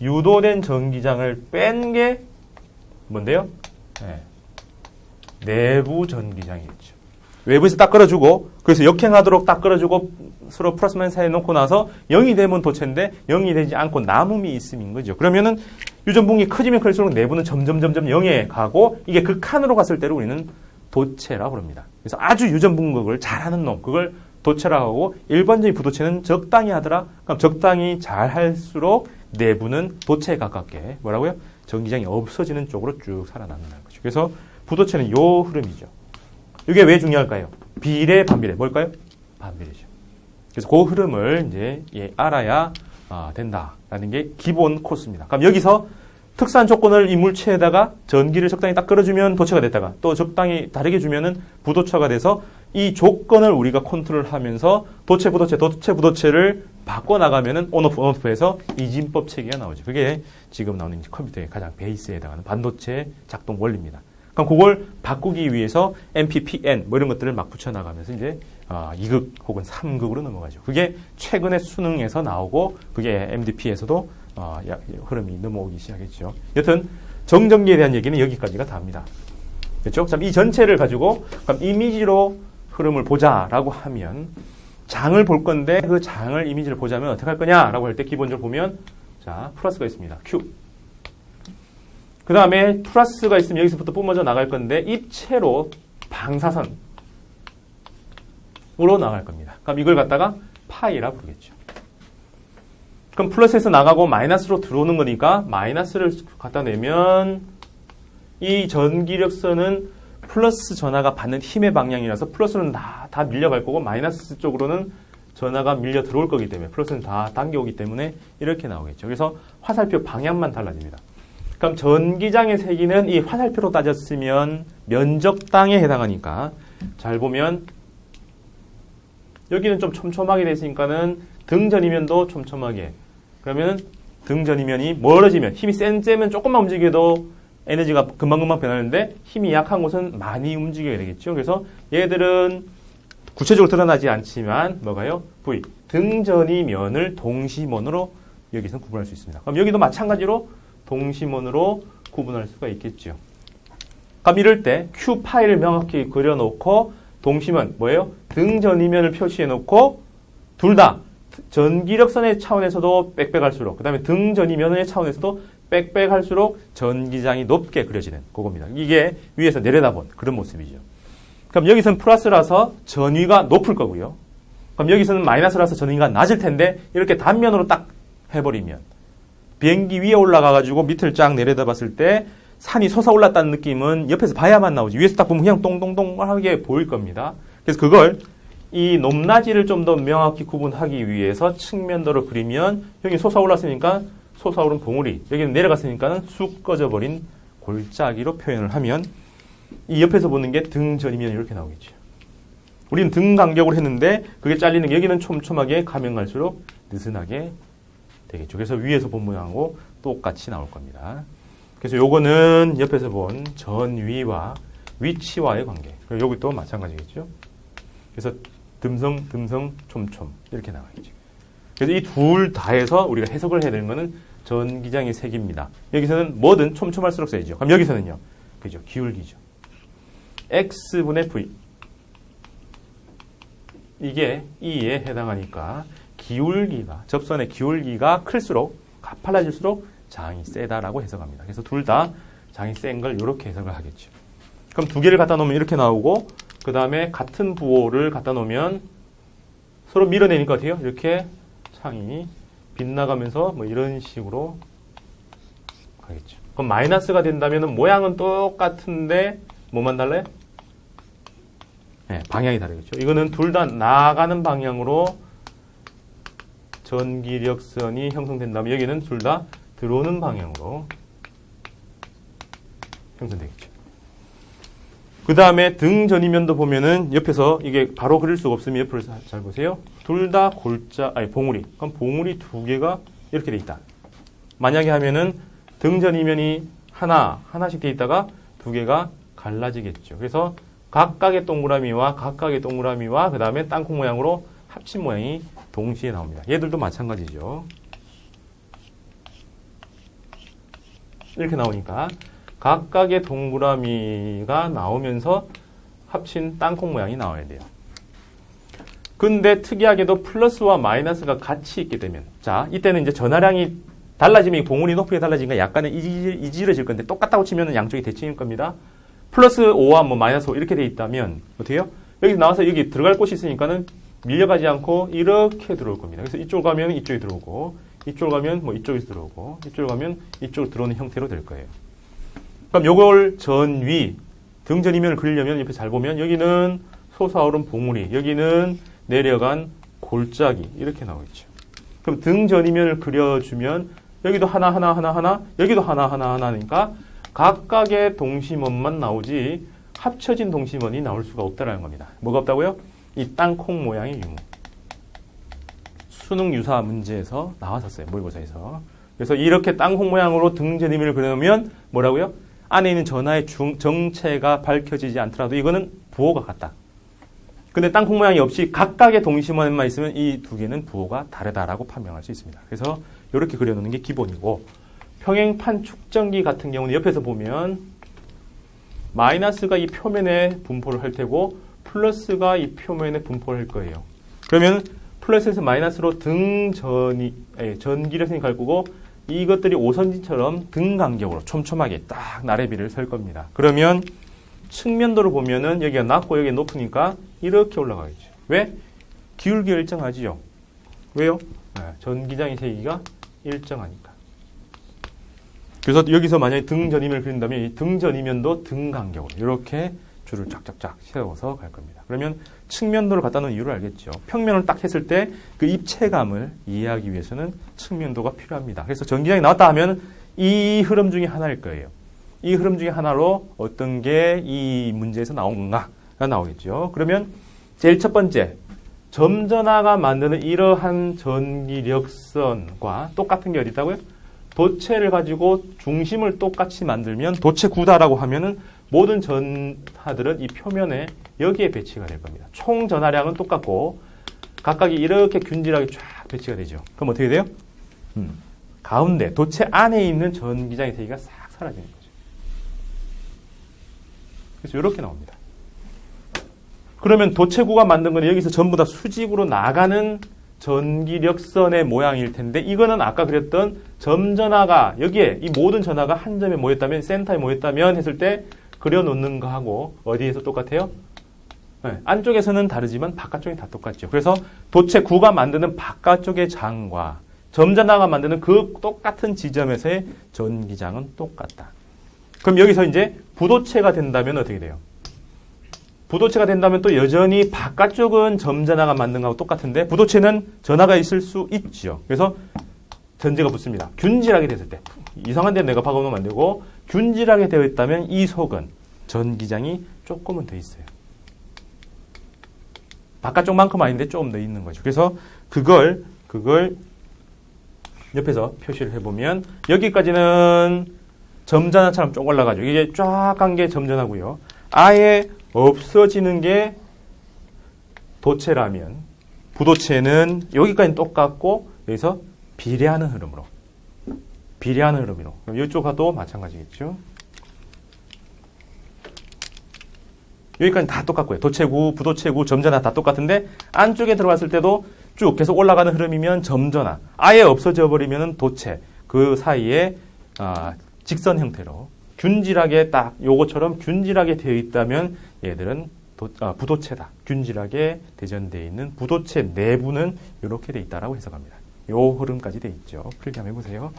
유도된 전기장을 뺀 게 뭔데요? 네. 내부 전기장이겠죠. 외부에서 딱 끌어주고, 그래서 역행하도록 딱 끌어주고, 서로 플러스 마이너스 사이에 놓고 나서 0이 되면 도체인데 0이 되지 않고 남음이 있음인 거죠. 그러면은 유전분이 커지면 클수록 내부는 점점 0에 가고, 이게 극한으로 갔을 때를 우리는 도체라고 부릅니다. 그래서 아주 유전분극을 잘하는 놈, 그걸 도체라고 하고, 일반적인 부도체는 적당히 하더라. 그럼 적당히 잘 할수록 내부는 도체에 가깝게 뭐라고요? 전기장이 없어지는 쪽으로 쭉 살아남는다는 거죠. 그래서 부도체는 요 흐름이죠. 이게 왜 중요할까요? 비례, 반비례. 뭘까요? 반비례죠. 그래서 그 흐름을 이제 알아야 된다라는 게 기본 코스입니다. 그럼 여기서 특수한 조건을 이 물체에다가 전기를 적당히 딱 끌어주면 도체가 됐다가 또 적당히 다르게 주면은 부도체가 돼서 이 조건을 우리가 컨트롤하면서 도체, 부도체를 바꿔나가면은 온오프에서 이진법 체계가 나오죠. 그게 지금 나오는 컴퓨터의 가장 베이스에 해당하는 반도체 작동 원리입니다. 그럼 그걸 바꾸기 위해서 MPPN 뭐 이런 것들을 막 붙여나가면서 이제 2극 혹은 3극으로 넘어가죠. 그게 최근에 수능에서 나오고 그게 MDP에서도 흐름이 넘어오기 시작했죠. 여튼 정전기에 대한 얘기는 여기까지가 다입니다. 그렇죠? 이 전체를 가지고 그럼 이미지로 흐름을 보자라고 하면 장을 볼 건데 그 장을 이미지를 보자면 어떻게 할 거냐라고 할 때 기본적으로 보면 자 플러스가 있습니다. Q. 그 다음에 플러스가 있으면 여기서부터 뿜어져 나갈 건데 입체로 방사선으로 나갈 겁니다. 그럼 이걸 갖다가 파이라 부르겠죠. 그럼 플러스에서 나가고 마이너스로 들어오는 거니까 마이너스를 갖다 내면 이 전기력선은 플러스 전하가 받는 힘의 방향이라서 플러스는 다 밀려갈 거고 마이너스 쪽으로는 전하가 밀려 들어올 거기 때문에 플러스는 다 당겨오기 때문에 이렇게 나오겠죠. 그래서 화살표 방향만 달라집니다. 그럼 전기장의 세기는 이 화살표로 따졌으면 면적당에 해당하니까 잘 보면 여기는 좀 촘촘하게 돼 있으니까는 등전이면도 촘촘하게 그러면 등전이면이 멀어지면 힘이 센 조금만 움직여도 에너지가 금방금방 변하는데 힘이 약한 곳은 많이 움직여야 되겠죠. 그래서 얘들은 구체적으로 드러나지 않지만 뭐가요? V. 등전이면을 동시면으로 여기서 구분할 수 있습니다. 그럼 여기도 마찬가지로 동시면으로 구분할 수가 있겠죠. 그럼 이럴 때 Q 파일을 명확히 그려놓고 동시면 뭐예요? 등전이면을 표시해놓고 둘 다 전기력선의 차원에서도 빽빽할수록 그 다음에 등전이면의 차원에서도 빽빽할수록 전기장이 높게 그려지는 그겁니다. 이게 위에서 내려다본 그런 모습이죠. 그럼 여기서는 플러스라서 전위가 높을 거고요. 그럼 여기서는 마이너스라서 전위가 낮을 텐데 이렇게 단면으로 딱 해버리면 비행기 위에 올라가가지고 밑을 쫙 내려다봤을 때 산이 솟아올랐다는 느낌은 옆에서 봐야만 나오지 위에서 딱 보면 그냥 동동동하게 보일 겁니다. 그래서 그걸 이 높낮이를 좀 더 명확히 구분하기 위해서 측면도를 그리면 여기 솟아올랐으니까 솟아오른 봉우리, 여기는 내려갔으니까는 쑥 꺼져버린 골짜기로 표현을 하면 이 옆에서 보는 게 등전이면 이렇게 나오겠죠. 우리는 등 간격으로 했는데 그게 잘리는 게 여기는 촘촘하게 가면 갈수록 느슨하게 되겠죠. 그래서 위에서 본 모양하고 똑같이 나올 겁니다. 그래서 요거는 옆에서 본 전위와 위치와의 관계. 그리고 여기 또 마찬가지겠죠. 그래서 듬성, 촘촘 이렇게 나가겠죠. 그래서 이 둘 다해서 우리가 해석을 해야 되는 거는 전기장의 색입니다. 여기서는 뭐든 촘촘할수록 써야죠. 그럼 여기서는요. 그죠? 기울기죠. X분의 V. 이게 E에 해당하니까 기울기가, 접선의 기울기가 클수록 가팔라질수록 장이 세다라고 해석합니다. 그래서 둘 다 장이 센 걸 이렇게 해석을 하겠죠. 그럼 두 개를 갖다 놓으면 이렇게 나오고 그 다음에 같은 부호를 갖다 놓으면 서로 밀어내니까 어때요? 이렇게 창이 빗나가면서 뭐 이런 식으로 가겠죠. 그럼 마이너스가 된다면 모양은 똑같은데 뭐만 달라요? 네, 방향이 다르겠죠. 이거는 둘 다 나가는 방향으로 전기력선이 형성된다면 여기는 둘 다 들어오는 방향으로 형성되겠죠. 그 다음에 등전이면도 보면은 옆에서 이게 바로 그릴 수가 없으면 옆으로 잘 보세요. 둘 다 봉우리. 그럼 봉우리 두 개가 이렇게 돼 있다. 만약에 하면은 등전이면이 하나씩 돼 있다가 두 개가 갈라지겠죠. 그래서 각각의 동그라미와 그 다음에 땅콩 모양으로 합친 모양이 동시에 나옵니다. 얘들도 마찬가지죠. 이렇게 나오니까 각각의 동그라미가 나오면서 합친 땅콩 모양이 나와야 돼요. 근데 특이하게도 플러스와 마이너스가 같이 있게 되면 자 이때는 이제 전하량이 달라지면 봉우리 높이가 달라지니까 약간은 이질해질 건데 똑같다고 치면 양쪽이 대칭일 겁니다. 플러스 5와 뭐 마이너스 5 이렇게 돼 있다면 어떻게 해요? 여기 나와서 여기 들어갈 곳이 있으니까는 밀려가지 않고 이렇게 들어올 겁니다. 그래서 이쪽 가면 이쪽이 들어오고 이쪽 가면 뭐 이쪽이 들어오고 이쪽 가면 이쪽으로 들어오는 형태로 될 거예요. 그럼 요걸 전위 등전이면을 그리려면 옆에 잘 보면 여기는 솟아오른 봉우리 여기는 내려간 골짜기 이렇게 나오겠죠. 그럼 등전이면을 그려주면 여기도 하나 여기도 하나니까 각각의 동심원만 나오지 합쳐진 동심원이 나올 수가 없다라는 겁니다. 뭐가 없다고요? 이 땅콩 모양의 유무. 수능 유사 문제에서 나왔었어요. 모의고사에서. 그래서 이렇게 땅콩 모양으로 등전이면을 그려놓으면 뭐라고요? 안에 있는 전하의 정체가 밝혀지지 않더라도 이거는 부호가 같다. 근데 땅콩 모양이 없이 각각의 동심원만 있으면 이 두 개는 부호가 다르다라고 판명할 수 있습니다. 그래서 이렇게 그려놓는 게 기본이고 평행판 축전기 같은 경우는 옆에서 보면 마이너스가 이 표면에 분포를 할 테고 플러스가 이 표면에 분포를 할 거예요. 그러면 플러스에서 마이너스로 전기력선이 갈 거고 이것들이 오선진처럼 등간격으로 촘촘하게 딱 나래비를 설 겁니다. 그러면 측면도를 보면은 여기가 낮고 여기가 높으니까 이렇게 올라가겠죠. 왜? 기울기가 일정하지요. 왜요? 전기장의 세기가 일정하니까. 그래서 여기서 만약에 등전이면을 그린다면 이 등전이면도 등간격으로 이렇게 줄을 쫙쫙쫙 세워서 갈 겁니다. 그러면 측면도를 갖다 놓은 이유를 알겠죠. 평면을 딱 했을 때 그 입체감을 이해하기 위해서는 측면도가 필요합니다. 그래서 전기장이 나왔다 하면 이 흐름 중에 하나일 거예요. 이 흐름 중에 하나로 어떤 게 이 문제에서 나온 건가가 나오겠죠. 그러면 제일 첫 번째, 점전하가 만드는 이러한 전기력선과 똑같은 게 어디 있다고요? 도체를 가지고 중심을 똑같이 만들면 도체 구다라고 하면은 모든 전하들은 이 표면에 여기에 배치가 될 겁니다. 총 전하량은 똑같고 각각이 이렇게 균질하게 쫙 배치가 되죠. 그럼 어떻게 돼요? 가운데 도체 안에 있는 전기장의 세기가 싹 사라지는 거죠. 그래서 이렇게 나옵니다. 그러면 도체구가 만든 건 여기서 전부 다 수직으로 나가는 전기력선의 모양일 텐데 이거는 아까 그렸던 점전하가 여기에 이 모든 전하가 한 점에 모였다면 센터에 모였다면 했을 때 그려놓는 거하고 어디에서 똑같아요? 네, 안쪽에서는 다르지만 바깥쪽이 다 똑같죠. 그래서 도체구가 만드는 바깥쪽의 장과 점전하가 만드는 그 똑같은 지점에서의 전기장은 똑같다. 그럼 여기서 이제 부도체가 된다면 어떻게 돼요? 부도체가 된다면 또 여전히 바깥쪽은 점전하가 만든 거하고 똑같은데 부도체는 전하가 있을 수 있죠. 그래서 전제가 붙습니다. 균질하게 됐을 때 이상한 데 내가 박아놓으면 안 되고 균질하게 되어 있다면 이 속은 전기장이 조금은 더 있어요. 바깥쪽만큼 아닌데 조금 더 있는 거죠. 그래서 그걸 옆에서 표시를 해보면 여기까지는 점전하처럼 쭉 올라가죠. 이게 쫙 간 게 점전하고요. 아예 없어지는 게 도체라면 부도체는 여기까지는 똑같고 여기서 비례하는 흐름으로 그럼 이쪽하도 마찬가지겠죠. 여기까지는 다 똑같고요. 도체구, 부도체구, 점전하 다 똑같은데 안쪽에 들어갔을 때도 쭉 계속 올라가는 흐름이면 점전하, 아예 없어져 버리면 도체, 그 사이에 직선 형태로 균질하게 딱 요거처럼 균질하게 되어 있다면 얘들은 부도체다. 균질하게 대전되어 있는 부도체 내부는 이렇게 되어 있다라고 해석합니다. 요 흐름까지 되어 있죠. 풀기 한번 해보세요.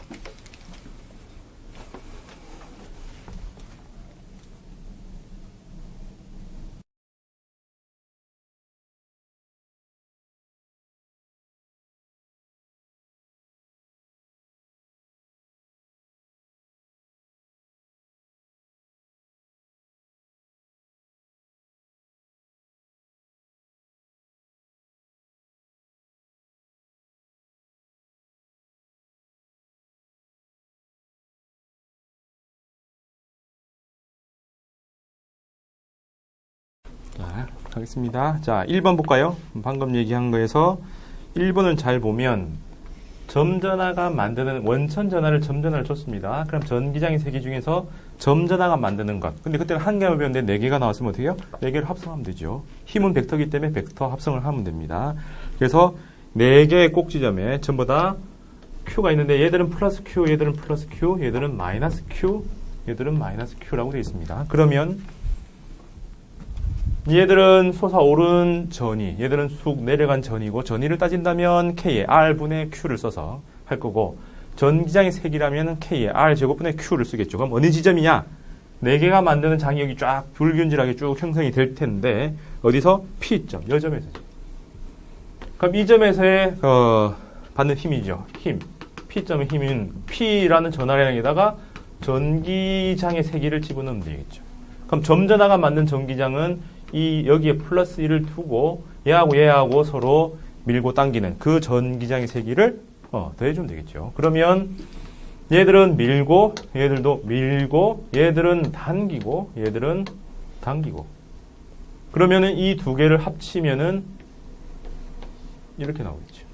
자, 가겠습니다. 자, 1번 볼까요? 방금 얘기한 거에서 1번을 잘 보면 점전화가 만드는 원천전화를 점전화를 줬습니다. 그럼 전기장의 세기 중에서 점전화가 만드는 것. 근데 그때는 한 개만 배웠는데 4개가 나왔으면 어떻게 해요? 4개를 합성하면 되죠. 힘은 벡터이기 때문에 벡터 합성을 하면 됩니다. 그래서 4개의 꼭지점에 전부 다 Q가 있는데 얘들은 플러스 Q, 얘들은 플러스 Q, 얘들은 마이너스 Q, 얘들은 마이너스 Q라고 되어 있습니다. 그러면 얘들은 솟아오른 전위, 얘들은 쑥 내려간 전위고 전위를 따진다면 K에 R분의 Q를 써서 할 거고 전기장의 색이라면 K에 R 제곱분의 Q를 쓰겠죠. 그럼 어느 지점이냐? 4개가 만드는 장이 여기 쫙 불균질하게 쭉 형성이 될 텐데 어디서? P점, 요 점에서죠. 그럼 이 점에서의 받는 힘이죠. 힘. P점의 힘은 P라는 전화량에다가 전기장의 세기를 집어넣으면 되겠죠. 그럼 점전화가 만든 전기장은 여기에 플러스 1을 두고 얘하고 서로 밀고 당기는 그 전기장의 세기를 더해주면 되겠죠. 그러면 얘들은 밀고 얘들도 밀고 얘들은 당기고 얘들은 당기고 그러면은 이 두 개를 합치면은 이렇게 나오겠죠.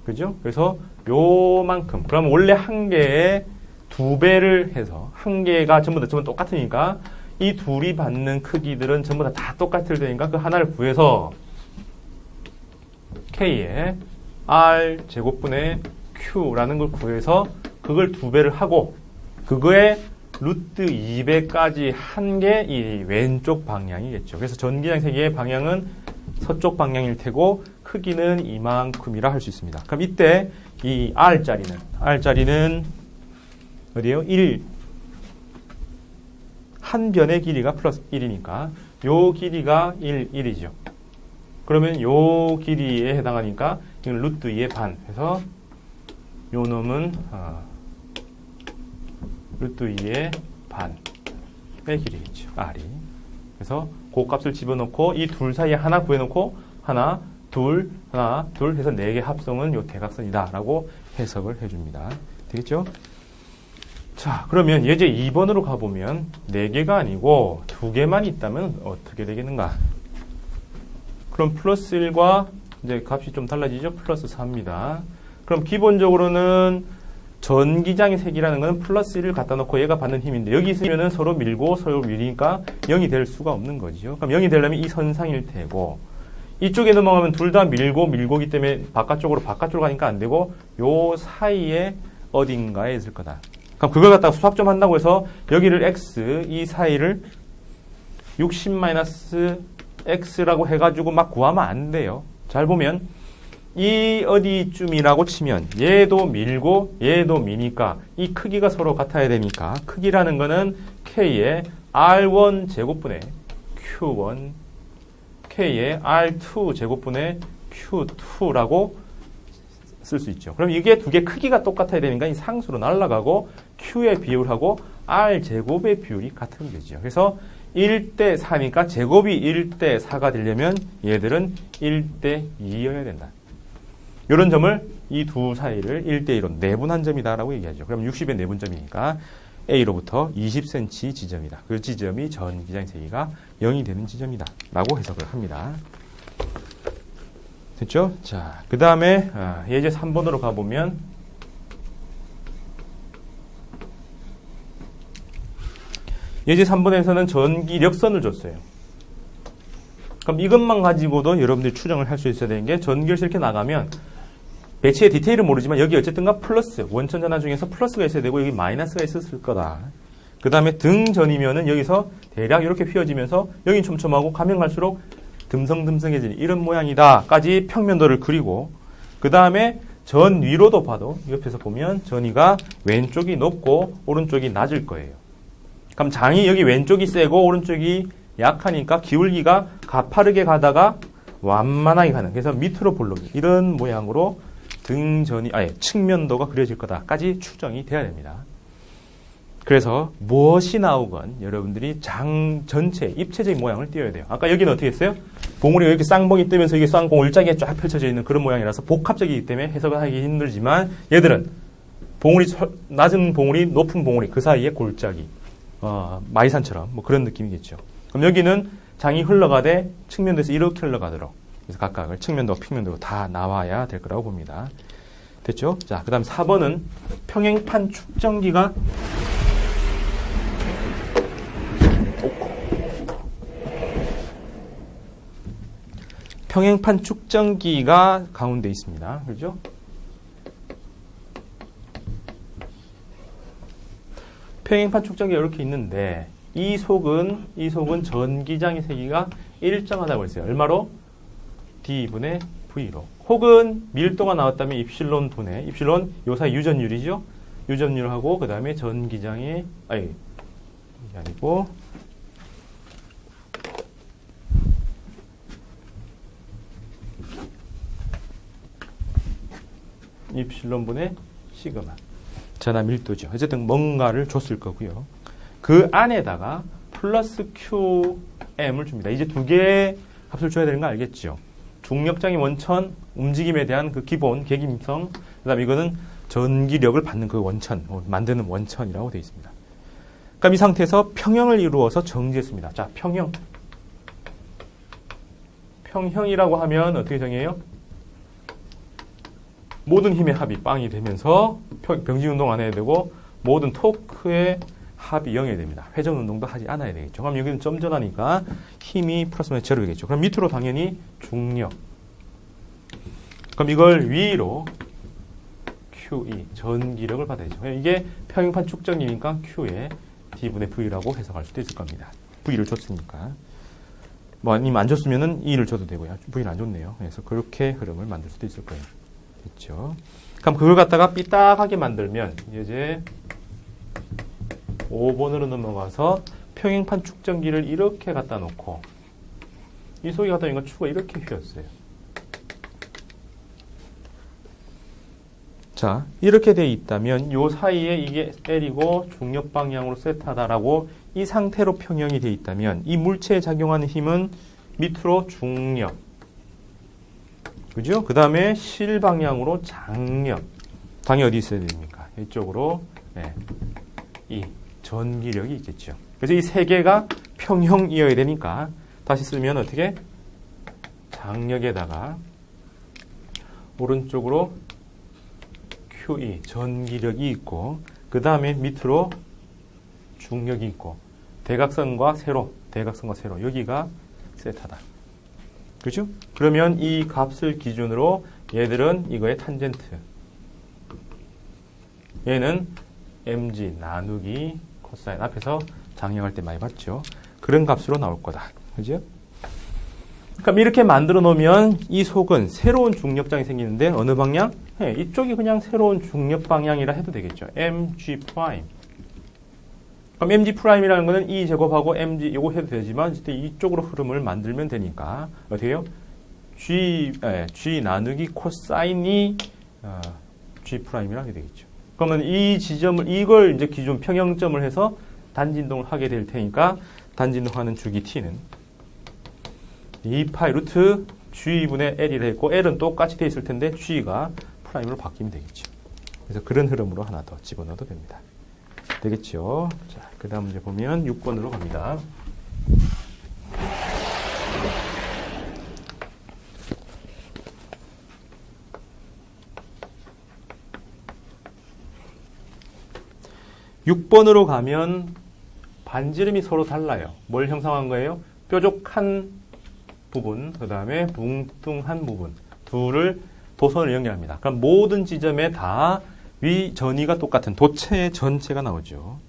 그죠? 그래서 요만큼 그럼 원래 한 개에 2배를 해서 한 개가 전부 똑같으니까 이 둘이 받는 크기들은 전부 다 똑같을 테니까 그 하나를 구해서 K에 R 제곱분의 Q라는 걸 구해서 그걸 2배를 하고 그거에 루트 2배까지 한 게 이 왼쪽 방향이겠죠. 그래서 전기장 세기의 방향은 서쪽 방향일 테고 크기는 이만큼이라 할 수 있습니다. 그럼 이때 이 R자리는 어디에요? 1. 한 변의 길이가 플러스 1이니까 요 길이가 1이죠. 그러면 요 길이에 해당하니까 이건 루트 2의 반 해서 요 놈은 루트 2의 반의 길이겠죠. R이. 그래서 그 값을 집어넣고 이 둘 사이에 하나 구해놓고 하나, 둘 해서 4개 합성은 요 대각선이다 라고 해석을 해줍니다. 되겠죠? 자, 그러면 예제 2번으로 가보면 4개가 아니고 2개만 있다면 어떻게 되겠는가? 그럼 플러스 1과 이제 값이 좀 달라지죠? 플러스 4입니다. 그럼 기본적으로는 전기장의 색이라는 것은 플러스 1을 갖다 놓고 얘가 받는 힘인데 여기 있으면은 서로 밀고 서로 밀리니까 0이 될 수가 없는 거죠. 그럼 0이 되려면 이 선상일 테고 이쪽에 넘어가면 둘 다 밀고기 때문에 바깥쪽으로 가니까 안 되고 요 사이에 어딘가에 있을 거다. 그럼 그걸 갖다가 수학 좀 한다고 해서 여기를 x, 이 사이를 60-x라고 해가지고 막 구하면 안 돼요. 잘 보면 이 어디쯤이라고 치면 얘도 밀고 얘도 미니까 이 크기가 서로 같아야 되니까 크기라는 거는 k의 r1 제곱분의 q1 k의 r2 제곱분의 q2라고 쓸 수 있죠. 그럼 이게 두 개 크기가 똑같아야 되니까 이 상수로 날아가고 q의 비율하고 r 제곱의 비율이 같으면 되죠. 그래서 1대 4니까 제곱이 1대 4가 되려면 얘들은 1대 2여야 된다. 이런 점을 이 두 사이를 1대 1로 내분한 점이다라고 얘기하죠. 그럼 60의 내분점이니까 A로부터 20cm 지점이다. 그 지점이 전기장 세기가 0이 되는 지점이다. 라고 해석을 합니다. 됐죠? 자, 그 다음에 예제 3번으로 가보면 예제 3번에서는 전기력선을 줬어요. 그럼 이것만 가지고도 여러분들이 추정을 할 수 있어야 되는 게 전기를 이렇게 나가면 배치의 디테일은 모르지만 여기 어쨌든가 플러스, 원천 전환 중에서 플러스가 있어야 되고 여기 마이너스가 있었을 거다. 그 다음에 등전이면은 여기서 대략 이렇게 휘어지면서 여긴 촘촘하고 가면 갈수록 듬성듬성해지는 이런 모양이다까지 평면도를 그리고 그 다음에 전 위로도 봐도 옆에서 보면 전이가 왼쪽이 높고 오른쪽이 낮을 거예요. 그럼 장이 여기 왼쪽이 세고 오른쪽이 약하니까 기울기가 가파르게 가다가 완만하게 가는, 그래서 밑으로 볼록이 이런 모양으로 등전이 측면도가 그려질 거다까지 추정이 돼야 됩니다. 그래서 무엇이 나오건 여러분들이 장 전체 입체적인 모양을 띄워야 돼요. 아까 여기는 어떻게 했어요? 봉우리가 이렇게 쌍봉이 뜨면서 이게 쌍봉 을짝이가 쫙 펼쳐져 있는 그런 모양이라서 복합적이기 때문에 해석을 하기 힘들지만 얘들은 봉우리 낮은 봉우리, 높은 봉우리 그 사이에 골짜기, 마이산처럼 뭐 그런 느낌이겠죠. 그럼 여기는 장이 흘러가되 측면도에서 이렇게 흘러가도록, 그래서 각각을 측면도, 평면도 다 나와야 될 거라고 봅니다. 됐죠? 자, 그 다음 4번은 평행판 축전기가 평행판 축전기가 가운데 있습니다. 그렇죠? 평행판 축전기가 이렇게 있는데 이 속은 전기장의 세기가 일정하다고 했어요. 얼마로? D분의 V로. 혹은 밀도가 나왔다면 입실론 분의, 입실론 요 사이 유전율이죠. 유전율하고 그 다음에 전기장의, 이게 아니고 입실론 분의 시그마. 전하 밀도죠. 어쨌든 뭔가를 줬을 거고요. 그 안에다가 플러스 QM을 줍니다. 이제 두 개의 값을 줘야 되는 거 알겠죠? 중력장의 원천, 움직임에 대한 그 기본, 계기성, 그 다음에 이거는 전기력을 받는 그 원천, 만드는 원천이라고 되어 있습니다. 그럼 이 상태에서 평형을 이루어서 정지했습니다. 자, 평형. 평형이라고 하면 어떻게 정해요? 모든 힘의 합이 빵이 되면서 병진운동 안 해야 되고 모든 토크의 합이 0이 됩니다. 회전운동도 하지 않아야 되겠죠. 그럼 여기는 점전하니까 힘이 플러스 마이너스 제로겠죠. 그럼 밑으로 당연히 중력. 그럼 이걸 위로 QE, 전기력을 받아야죠. 이게 평행판 축전기니까 Q에 D분의 V라고 해석할 수도 있을 겁니다. V를 줬으니까. 뭐 아니면 안 줬으면은 E를 줘도 되고요. V는 안 줬네요. 그래서 그렇게 흐름을 만들 수도 있을 거예요. 됐죠? 그럼 그걸 갖다가 삐딱하게 만들면 이제 5번으로 넘어가서 평행판 축전기를 이렇게 갖다 놓고 이 속에 갖다 놓은 축가 이렇게 휘었어요. 자, 이렇게 돼 있다면 요 사이에 이게 L이고 중력 방향으로 세타다라고 이 상태로 평형이 돼 있다면 이 물체에 작용하는 힘은 밑으로 중력, 그죠? 그 다음에 실 방향으로 장력. 장이 어디 있어야 됩니까? 이쪽으로 이 전기력이 있겠죠. 그래서 이 세 개가 평형이어야 되니까 다시 쓰면 어떻게? 장력에다가 오른쪽으로 QE 전기력이 있고 그 다음에 밑으로 중력이 있고 대각선과 세로 여기가 세타다. 그죠? 그러면 이 값을 기준으로 얘들은 이거의 탄젠트. 얘는 mg 나누기 코사인. 앞에서 장력할 때 많이 봤죠? 그런 값으로 나올 거다. 그죠? 그럼 이렇게 만들어 놓으면 이 속은 새로운 중력장이 생기는데 어느 방향? 이쪽이 그냥 새로운 중력 방향이라 해도 되겠죠. mg 프라임. 그럼 mg 프라임이라는 거는 e 제곱하고 mg 이거 해도 되지만 이쪽으로 흐름을 만들면 되니까 어떻게 해요? g 나누기 코사인이 g 프라임이라 하게 되겠죠. 그러면 이 지점을 이걸 이제 기준 평형점을 해서 단진동을 하게 될 테니까 단진동하는 주기 t는 2파이 루트 g분의 l이라 했고 l은 똑같이 돼 있을 텐데 g가 프라임으로 바뀌면 되겠죠. 그래서 그런 흐름으로 하나 더 집어넣어도 됩니다. 되겠죠. 자, 그 다음 문제 보면 6번으로 갑니다. (6번으로) 가면 반지름이 서로 달라요. 뭘 형성한 거예요? 뾰족한 부분, 그 다음에 뭉뚱한 부분. 둘을 도선을 연결합니다. 그럼 모든 지점에 다 위 전위가 똑같은 도체 전체가 나오죠.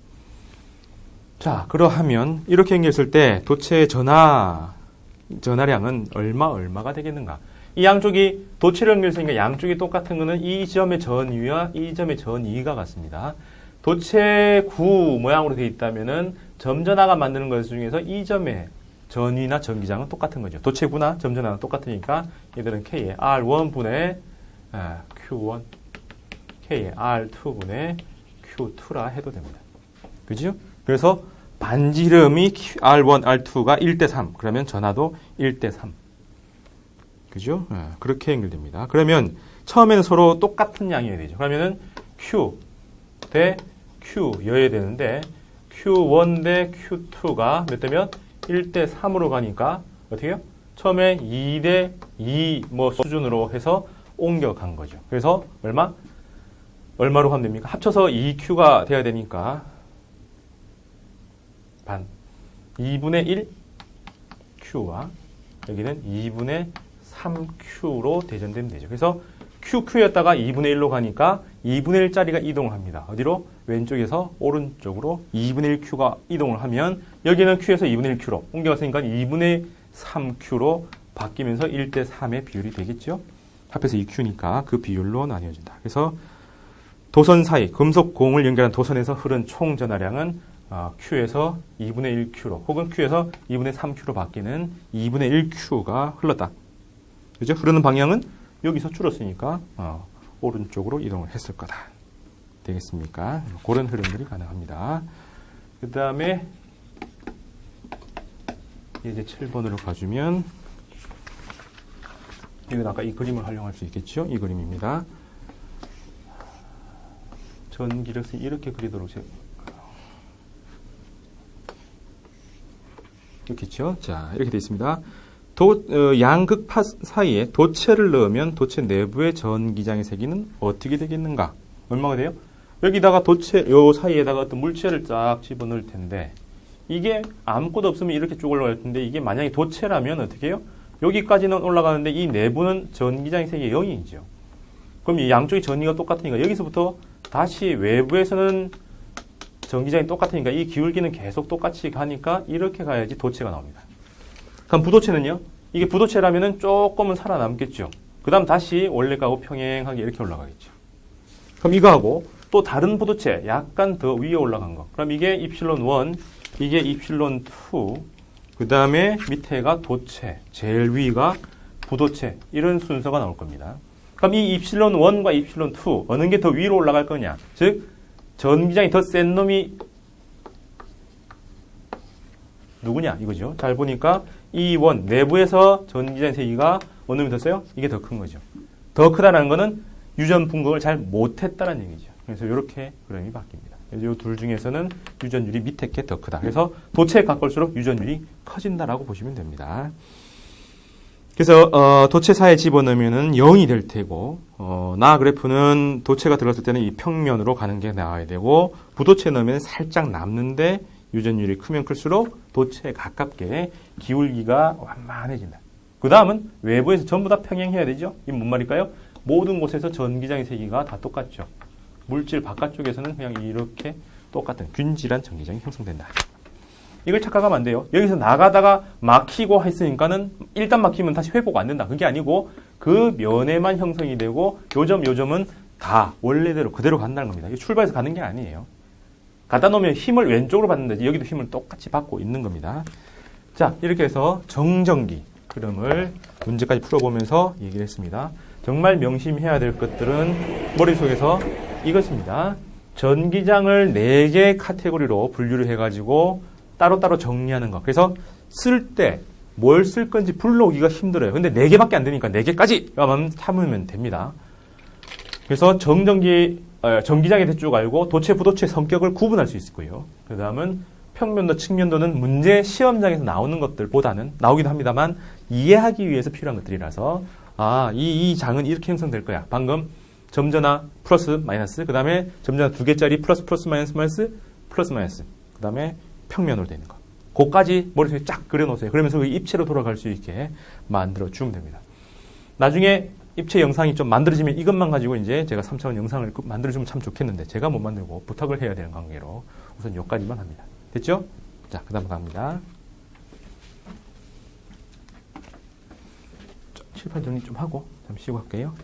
자, 그러하면 이렇게 연결했을 때 도체의 전하량은 얼마가 되겠는가? 이 양쪽이 도체를 연결했으니까 양쪽이 똑같은 거는 이 점의 전위와 이 점의 전위가 같습니다. 도체 구 모양으로 되어 있다면은 점전하가 만드는 것 중에서 이 점의 전위나 전기장은 똑같은 거죠. 도체구나 점전하가 똑같으니까 얘들은 K의 R1분의 Q1, K의 R2분의 Q2라 해도 됩니다. 그죠? 그래서 반지름이 R1, R2가 1대3. 그러면 전하도 1대3. 그죠? 그렇게 연결됩니다. 그러면 처음에는 서로 똑같은 양이어야 되죠. 그러면은 Q 대 Q여야 되는데 Q1 대 Q2가 몇 대면 1대3으로 가니까 어떻게 해요? 처음에 2대 2 수준으로 해서 옮겨간 거죠. 그래서 얼마로 하면 됩니까? 합쳐서 2Q가 돼야 되니까 반 2분의 1 Q와 여기는 2분의 3Q로 대전되면 되죠. 그래서 QQ였다가 2분의 1로 가니까 2분의 1짜리가 이동을 합니다. 어디로? 왼쪽에서 오른쪽으로 2분의 1Q가 이동을 하면 여기는 Q에서 2분의 1Q로 옮겨갔으니까 2분의 3Q로 바뀌면서 1대3의 비율이 되겠죠. 합해서 2Q니까 그 비율로 나뉘어진다. 그래서 도선 사이 금속 공을 연결한 도선에서 흐른 총 전하량은 Q에서 2분의 1Q로 혹은 Q에서 2분의 3Q로 바뀌는 2분의 1Q가 흘렀다. 그죠? 흐르는 방향은 여기서 줄었으니까 오른쪽으로 이동을 했을 거다. 되겠습니까? 그런 흐름들이 가능합니다. 그 다음에 이제 7번으로 가주면 이건 아까 이 그림을 활용할 수 있겠죠? 이 그림입니다. 전기력을 이렇게 그리도록 이렇겠죠? 자, 이렇게 되어 있습니다. 양극파 사이에 도체를 넣으면 도체 내부의 전기장의 세기는 어떻게 되겠는가? 얼마가 돼요? 여기다가 요 사이에다가 어떤 물체를 쫙 집어넣을 텐데, 이게 아무것도 없으면 이렇게 쭉 올라갈 텐데, 이게 만약에 도체라면 어떻게 해요? 여기까지는 올라가는데 이 내부는 전기장의 세기가 0이죠. 그럼 이 양쪽의 전위가 똑같으니까 여기서부터 다시 외부에서는 전기장이 똑같으니까 이 기울기는 계속 똑같이 가니까 이렇게 가야지 도체가 나옵니다. 그럼 부도체는요? 이게 부도체라면은 조금은 살아남겠죠. 그 다음 다시 원래가고 평행하게 이렇게 올라가겠죠. 그럼 이거하고 또 다른 부도체, 약간 더 위에 올라간 거. 그럼 이게 입실론 1, 이게 입실론 2, 그 다음에 밑에가 도체, 제일 위가 부도체, 이런 순서가 나올 겁니다. 그럼 이 입실론 1과 입실론 2, 어느 게 더 위로 올라갈 거냐? 즉, 전기장이 더 센 놈이 누구냐? 이거죠. 잘 보니까 이 원, 내부에서 전기장 세기가 어느 놈이 더 세요? 이게 더 큰 거죠. 더 크다는 거는 유전 분극을 잘 못했다는 얘기죠. 그래서 이렇게 그림이 바뀝니다. 이 둘 중에서는 유전율이 밑에 게 더 크다. 그래서 도체에 가까울수록 유전율이 커진다라고 보시면 됩니다. 그래서 도체 사이에 집어넣으면은 0이 될 테고 나 그래프는 도체가 들어갔을 때는 이 평면으로 가는 게 나와야 되고 부도체 넣으면 살짝 남는데 유전율이 크면 클수록 도체에 가깝게 기울기가 완만해진다. 그 다음은 외부에서 전부 다 평행해야 되죠. 이게 뭔 말일까요? 모든 곳에서 전기장의 세기가 다 똑같죠. 물질 바깥쪽에서는 그냥 이렇게 똑같은 균질한 전기장이 형성된다. 이걸 착각하면 안 돼요. 여기서 나가다가 막히고 했으니까는 일단 막히면 다시 회복 안 된다. 그게 아니고 그 면에만 형성이 되고 요점은 다 원래대로 그대로 간다는 겁니다. 출발해서 가는 게 아니에요. 갖다 놓으면 힘을 왼쪽으로 받는다지 여기도 힘을 똑같이 받고 있는 겁니다. 자, 이렇게 해서 정전기 흐름을 문제까지 풀어보면서 얘기를 했습니다. 정말 명심해야 될 것들은 머릿속에서 이것입니다. 전기장을 4개 카테고리로 분류를 해가지고 따로따로 정리하는 거. 그래서 쓸 때 뭘 쓸 건지 불러오기가 힘들어요. 근데 4개밖에 안 되니까 4개까지만 참으면 됩니다. 그래서 전기장의 대쭉 알고 도체, 부도체 성격을 구분할 수 있을 거예요. 그 다음은 평면도, 측면도는 문제 시험장에서 나오는 것들보다는 나오기도 합니다만 이해하기 위해서 필요한 것들이라서 이 장은 이렇게 형성될 거야. 방금 점전화 플러스 마이너스, 그 다음에 점전화 2개짜리 플러스 마이너스 플러스 마이너스, 그 다음에 평면으로 되는 거. 그거까지 머릿속에 쫙 그려놓으세요. 그러면서 그 입체로 돌아갈 수 있게 만들어주면 됩니다. 나중에 입체 영상이 좀 만들어지면 이것만 가지고 이제 제가 3차원 영상을 만들어주면 참 좋겠는데 제가 못 만들고 부탁을 해야 되는 관계로 우선 여기까지만 합니다. 됐죠? 자, 그 다음 갑니다. 칠판 정리 좀 하고 잠시 쉬고 할게요.